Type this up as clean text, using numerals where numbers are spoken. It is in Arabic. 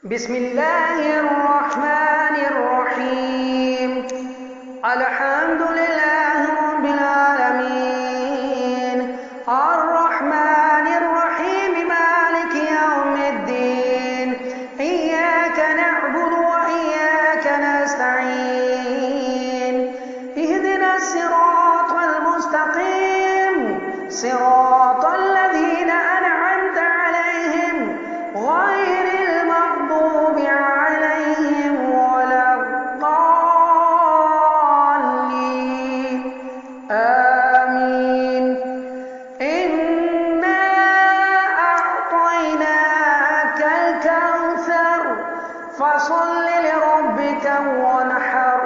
بسم الله الرحمن الرحيم. الحمد لله رب العالمين، الرحمن الرحيم، مالك يوم الدين. إياك نعبد وإياك نستعين. اهدنا الصراط المستقيم، صراط الذين أنعمت عليهم غير المغضوب عليهم ولا الضالين. آمين. إنا أعطيناك الكوثر فصل لربك وانحر.